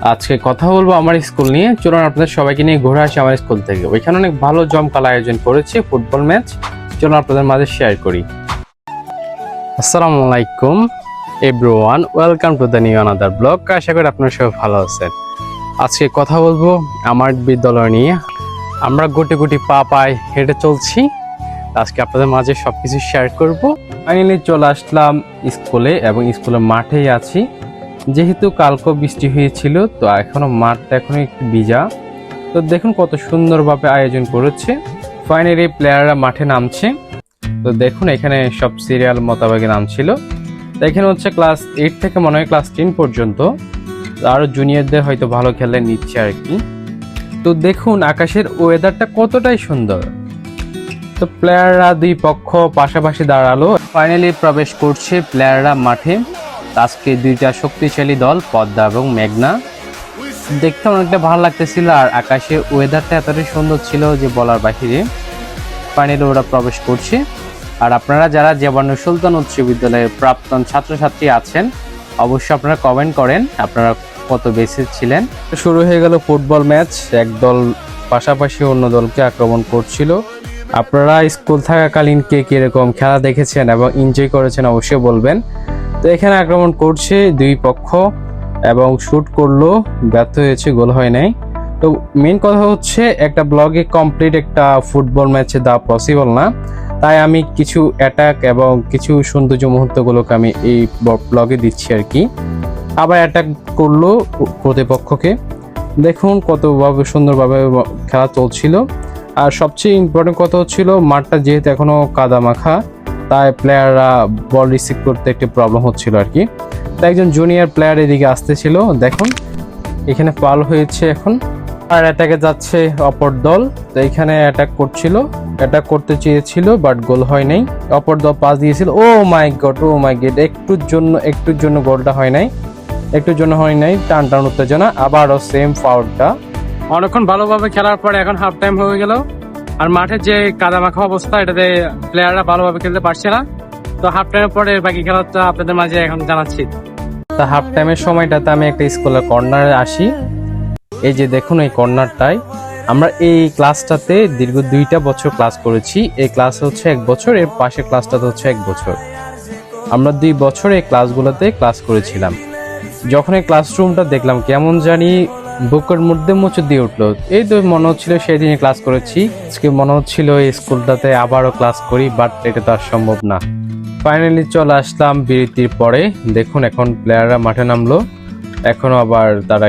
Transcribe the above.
আজকে কথা বলবো আমার স্কুল নিয়ে। চলুন আপনাদের সবাইকে নিয়ে ঘুরে আসি আমার স্কুল থেকে। ওইখানে অনেক ভালো জমকালো আয়োজন করেছে ফুটবল ম্যাচ। চলুন আপনাদের মাঝে শেয়ার করি। আসসালামু আলাইকুম everyone, welcome to the new another blog. আশা করি আপনারা সবাই ভালো আছেন। আজকে কথা বলবো আমার বিদ্যালয় নিয়ে। আমরা গুটি গুটি পা পায় হেঁটে চলছি। আজকে আপনাদের মাঝে সবকিছু শেয়ার করব। ফাইনালি চলে আসলাম স্কুলে এবং স্কুলের মাঠেই আছি। যেহেতু কালকে বৃষ্টি হয়েছিল, তো এখনো মাঠটা একটু ভিজা। তো দেখুন কত সুন্দরভাবে আয়োজন করেছে। ফাইনালি প্লেয়াররা মাঠে নামছে। তো দেখুন এখানে সব সিরিয়াল মোতাবেক নামছিল। তো এখানে হচ্ছে ক্লাস 8 থেকে মনে হয় ক্লাস 10 পর্যন্ত, আরো জুনিয়রদের হয়তো ভালো খেলে নিচ্ছে আর কি। তো দেখুন আকাশের ওয়েদারটা কতটাই সুন্দর। তো প্লেয়াররা দুই পক্ষ পাশাপাশি দাঁড়ালো। ফাইনালি প্রবেশ করছে প্লেয়াররা মাঠে। আজকে দুইটা শক্তিশালী দল, পদ্মা এবং মেঘনা। দেখতে অনেকটা ভালো লাগতেছিল, আর আকাশের ওয়েদারটা এতটাই সুন্দর ছিল যে বলার বাহিরে। ফাইনালি ওরা প্রবেশ করছে। আর আপনারা যারা জেবানু সুলতান উচ্চ বিদ্যালয়ের প্রাক্তন ছাত্রছাত্রী আছেন, অবশ্যই আপনারা কমেন্ট করেন আপনারা কত বেশি ছিলেন। শুরু হয়ে গেল ফুটবল ম্যাচ। এক দল পাশাপাশি অন্য দলকে আক্রমণ করছিল। আপনারা স্কুল থাকাকালীন কে কিরকম খেলা দেখেছেন এবং এনজয় করেছেন অবশ্যই বলবেন। তো এখানে আক্রমণ করছে দুই পক্ষ এবং শুট করলো, ব্যর্থ হয়েছে, গোল হয় নাই। তো মেন কথা হচ্ছে একটা ব্লগে কমপ্লিট একটা ফুটবল ম্যাচে দেওয়া পসিবল না, তাই আমি কিছু অ্যাটাক এবং কিছু সৌন্দর্য মুহূর্তগুলোকে আমি এই ব্লগে দিচ্ছি আর কি। আবার অ্যাটাক করলো প্রতিপক্ষকে। দেখুন কতভাবে সুন্দরভাবে খেলা চলছিল। আর সবচেয়ে ইম্পর্টেন্ট কথা হচ্ছিল মাঠটা যেহেতু এখনো কাদা মাখা, তাই প্লেয়াররা বল রিসিভ করতে একটু প্রবলেম হচ্ছিল আর কি। তাই একজন জুনিয়র প্লেয়ার এদিকে আসতেছিল। দেখুন এখানে ফাউল হয়েছে এখন, আর অ্যাটাকে যাচ্ছে অপর দল। তো এখানে অ্যাটাক করতে চেয়েছিল, বাট গোল হয় নাই। অপর দল পাস দিয়েছিল। ও মাই গড, একটুর জন্য গোলটা হয় নাই, টান উত্তেজনা। আবারও সেম ফাউলটা। অনেকক্ষণ ভালোভাবে খেলার পরে এখন হাফ টাইম হয়ে গেল। আর মাঠের যে কাদামাখা অবস্থা, এটাতে প্লেয়াররা ভালোভাবে খেলতে পারছে না। তো হাফ টাইমের পরে বাকি খেলাটা আপনাদের মাঝে এখন জানাচ্ছি। তা হাফ টাইমের সময়টাতে আমি একটা স্কুলের কর্নারে আসি। এই যে দেখুন এই কর্নারটায় আমরা এই ক্লাসটাতে দীর্ঘ 2টা বছর ক্লাস করেছি। এই ক্লাস হচ্ছে 1 বছর, এর পাশে ক্লাসটাতে হচ্ছে 1 বছর। আমরা 2 বছর এই ক্লাসগুলোতে ক্লাস করেছিলাম। যখন এই ক্লাসরুমটা দেখলাম কেমন জানি বুকের মধ্যে মুচড় দিয়ে উঠলো। এই তো মনে হচ্ছিল সেদিনই ক্লাস করেছি। আজকে মনে হচ্ছিল এই স্কুলটাতে আবারও ক্লাস করি, বাট এটা তো আর সম্ভব না। ফাইনালি চলে আসলাম বিরতির পরে। দেখুন এখন প্লেয়াররা মাঠে নামলো। এখনো আবার তারা